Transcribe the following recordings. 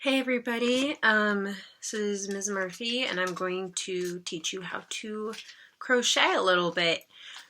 Hey everybody, this is Ms. Murphy and I'm going to teach you how to crochet a little bit.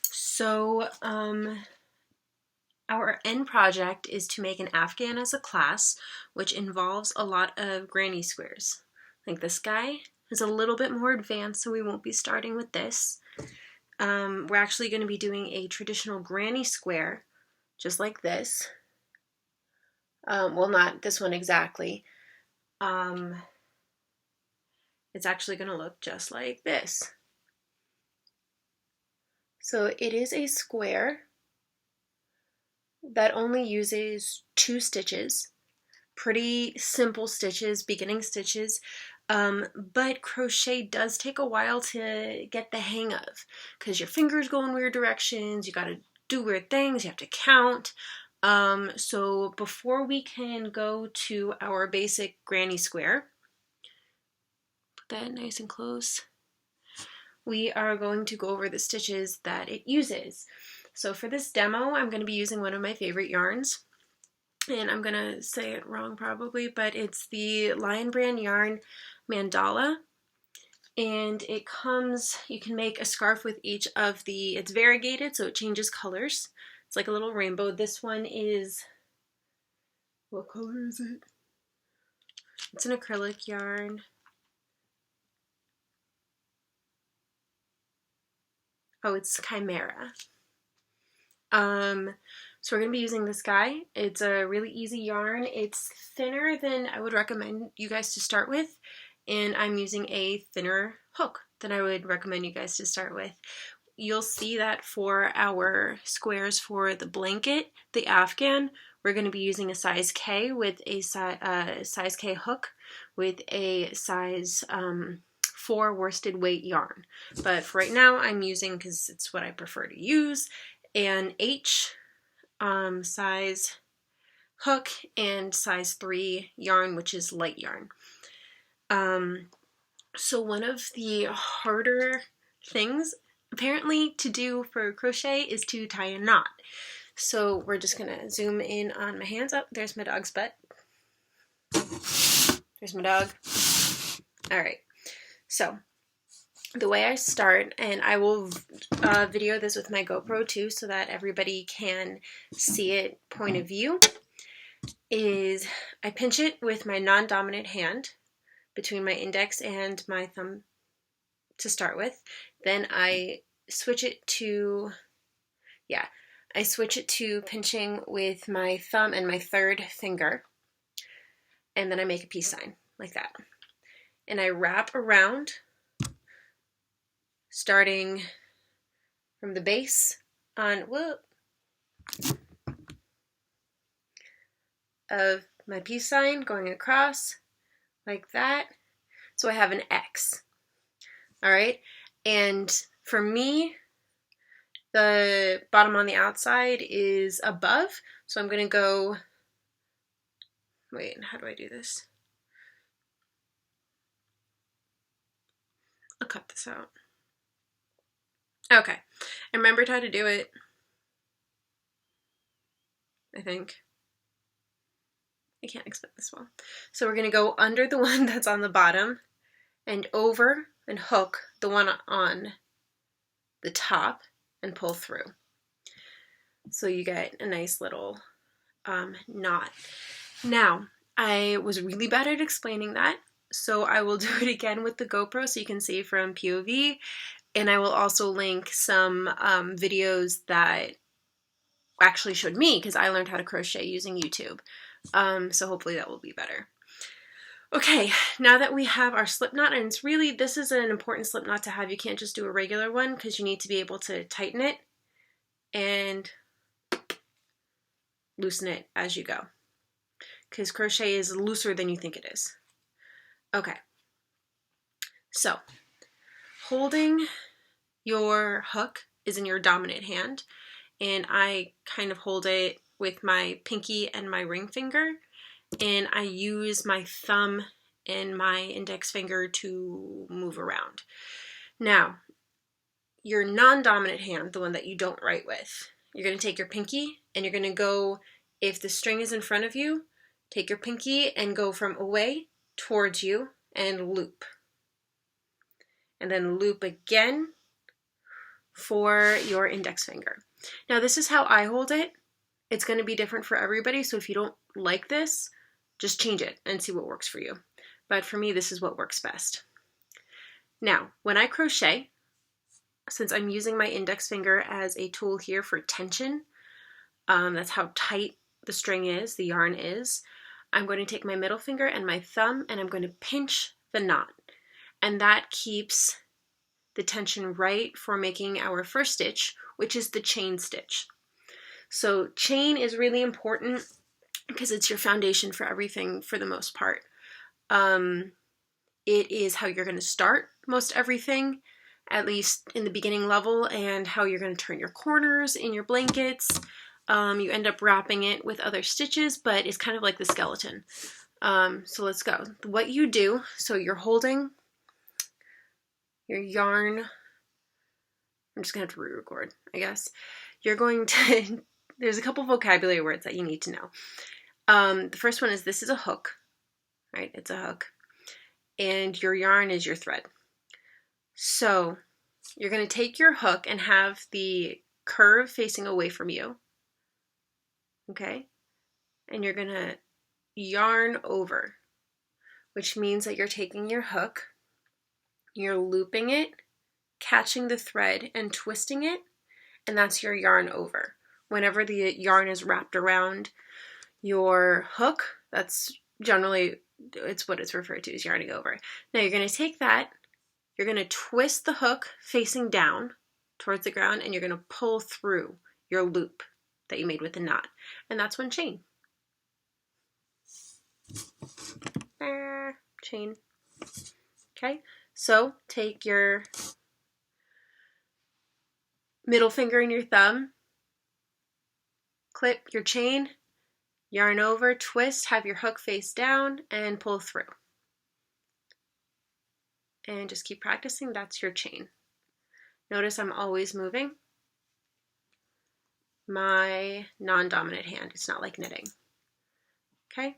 So, our end project is to make an afghan as a class, which involves a lot of granny squares. Like this guy is a little bit more advanced, so we won't be starting with this. We're actually going to be doing a traditional granny square, just like this. Well, not this one exactly. It's actually going to look just like this. So it is a square that only uses 2 stitches, pretty simple stitches, beginning stitches, but crochet does take a while to get the hang of because your fingers go in weird directions, you got to do weird things, you have to count. So before we can go to our basic granny square, put that nice and close, we are going to go over the stitches that it uses. So for this demo, I'm going to be using one of my favorite yarns, and I'm going to say it wrong probably, but it's the Lion Brand yarn Mandala, and it comes, you can make a scarf with each of the, it's variegated, so it changes colors. It's like a little rainbow. This one is, what color is it? It's an acrylic yarn. Oh, it's Chimera. So we're going to be using this guy. It's a really easy yarn. It's thinner than I would recommend you guys to start with, and I'm using a thinner hook than I would recommend you guys to start with. You'll see that for our squares for the blanket, the afghan, we're going to be using a size K with a size K hook with a size 4 worsted weight yarn. But for right now, I'm using, because it's what I prefer to use, an H size hook and size 3 yarn, which is light yarn. So one of the harder things apparently to do for crochet is to tie a knot. So we're just gonna zoom in on my hands. Oh, there's my dog's butt. There's my dog. All right, so the way I start, and I will video this with my GoPro too so that everybody can see it point of view, is I pinch it with my non-dominant hand between my index and my thumb to start with. Then I switch it to, I switch it to pinching with my thumb and my 3rd finger. And then I make a peace sign like that. And I wrap around, starting from the base on of my peace sign, going across like that. So I have an X. All right. And for me, the bottom on the outside is above. So I'm going to go, wait, how do I do this? I'll cut this out. Okay, I remembered how to do it, I think. I can't explain this well. So we're going to go under the one that's on the bottom and over and hook the one on the top and pull through. So you get a nice little knot. Now, I was really bad at explaining that, so I will do it again with the GoPro so you can see from POV. And I will also link some videos that actually showed me, because I learned how to crochet using YouTube. So hopefully that will be better. Okay, now that we have our slip knot, and it's really, this is an important slip knot to have. You can't just do a regular one because you need to be able to tighten it and loosen it as you go, because crochet is looser than you think it is. Okay, so holding your hook is in your dominant hand, and I kind of hold it with my pinky and my ring finger, and I use my thumb and my index finger to move around. Now, your non-dominant hand, the one that you don't write with, you're going to take your pinky and you're going to go, if the string is in front of you, Take your pinky and go from away towards you and loop. And then loop again for your index finger. Now this is how I hold it. It's going to be different for everybody, so if you don't like this, just change it and see what works for you. But for me, this is what works best. Now, when I crochet, since I'm using my index finger as a tool here for tension, that's how tight the string is, the yarn is, I'm going to take my middle finger and my thumb and I'm going to pinch the knot. And that keeps the tension right for making our first stitch, which is the chain stitch. So chain is really important because it's your foundation for everything for the most part. It is how you're going to start most everything, at least in the beginning level, and how you're going to turn your corners in your blankets. You end up wrapping it with other stitches, but it's kind of like the skeleton. So let's go. What you do, so you're holding your yarn. I'm just going to have to re-record, I guess. You're going to, there's a couple vocabulary words that you need to know. The first one is this is a hook, right? It's a hook. And your yarn is your thread. So you're going to take your hook and have the curve facing away from you. Okay? And you're going to yarn over, which means that you're taking your hook, you're looping it, catching the thread and twisting it, and that's your yarn over. Whenever the yarn is wrapped around your hook, that's generally, it's what it's referred to as yarning over. Now you're going to take that, you're going to twist the hook facing down towards the ground, and you're going to pull through your loop that you made with the knot. And that's one chain. Chain. Okay, so take your middle finger and your thumb, clip your chain, yarn over, twist, have your hook face down, and pull through. And just keep practicing. That's your chain. Notice I'm always moving my non-dominant hand. It's not like knitting. Okay?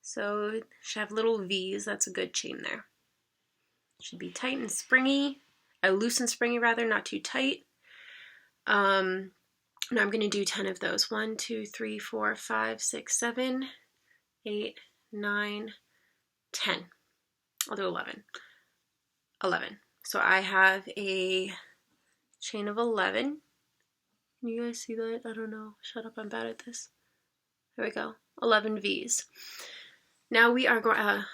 So it should have little V's. That's a good chain there. Should be tight and springy. Loose and springy rather, not too tight. Now I'm going to do 10 of those. 1, 2, 3, 4, 5, 6, 7, 8, 9, 10. I'll do 11. 11. So I have a chain of 11. Can you guys see that? I don't know. Shut up, I'm bad at this. There we go. 11 V's. Now we are going, let's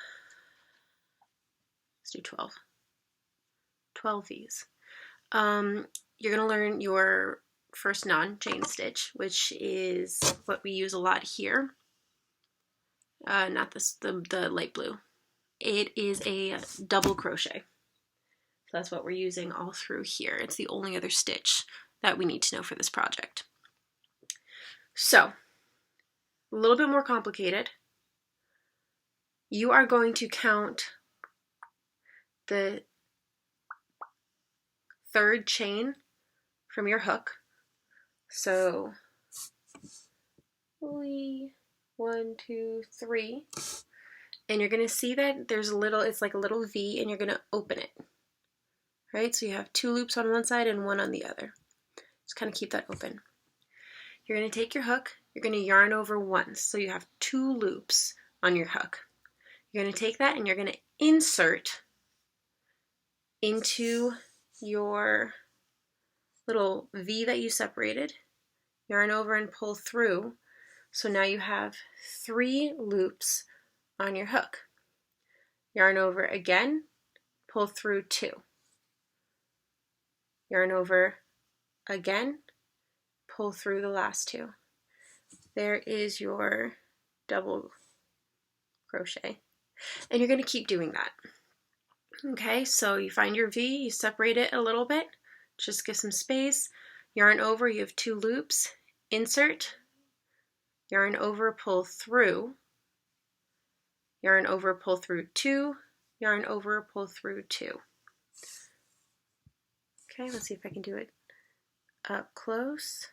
do 12. 12 V's. You're going to learn your first non-chain stitch, which is what we use a lot here. Not this, the light blue. It is a double crochet. So that's what we're using all through here. It's the only other stitch that we need to know for this project. So, a little bit more complicated. You are going to count the third chain from your hook. So, 1, 2, 3. And you're going to see that there's a little, it's like a little V, and you're going to open it. Right? So you have 2 loops on one side and 1 on the other. Just kind of keep that open. You're going to take your hook, you're going to yarn over once. So you have 2 loops on your hook. You're going to take that and you're going to insert into your little V that you separated, yarn over and pull through. So now you have 3 loops on your hook. Yarn over again, pull through 2. Yarn over again, pull through the last 2. There is your double crochet. And you're going to keep doing that. Okay, so you find your V, you separate it a little bit, just give some space, yarn over, you have 2 loops, insert, yarn over, pull through, yarn over, pull through 2, yarn over, pull through 2. Okay, let's see if I can do it up close.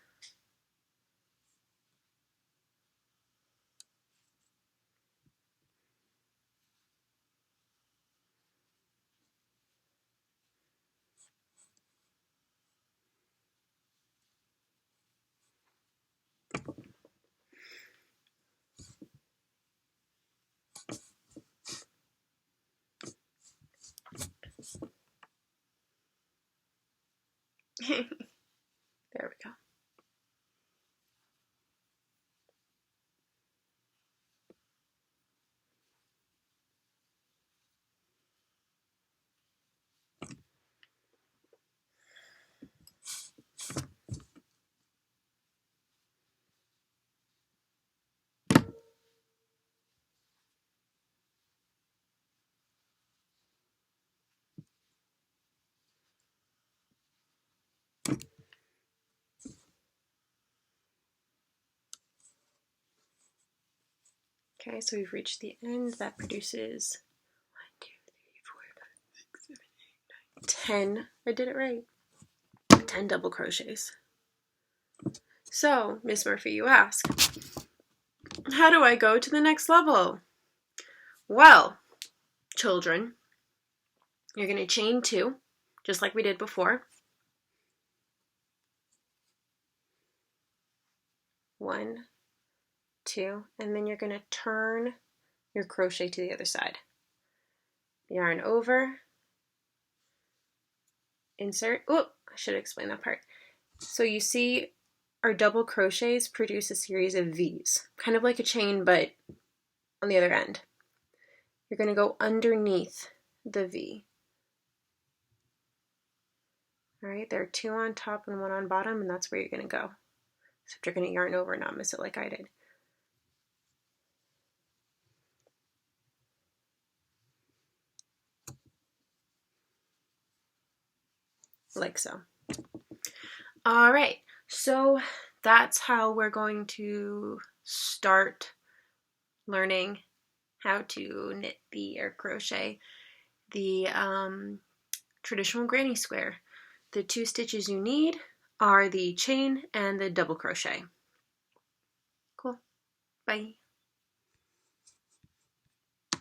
Okay, so we've reached the end. That produces 10. I did it right. 10 double crochets. So, Miss Murphy, you ask, how do I go to the next level? Well, children, you're going to chain 2, just like we did before. 1, 2, and then you're going to turn your crochet to the other side. Yarn over, insert. Oh, I should explain that part. So you see our double crochets produce a series of V's, kind of like a chain, but on the other end. You're going to go underneath the V. All right, there are 2 on top and 1 on bottom, and that's where you're going to go. Except you're going to yarn over and not miss it like I did. Like so. All right, so that's how we're going to start learning how to knit or crochet the traditional granny square. The 2 stitches you need are the chain and the double crochet. Cool. Bye.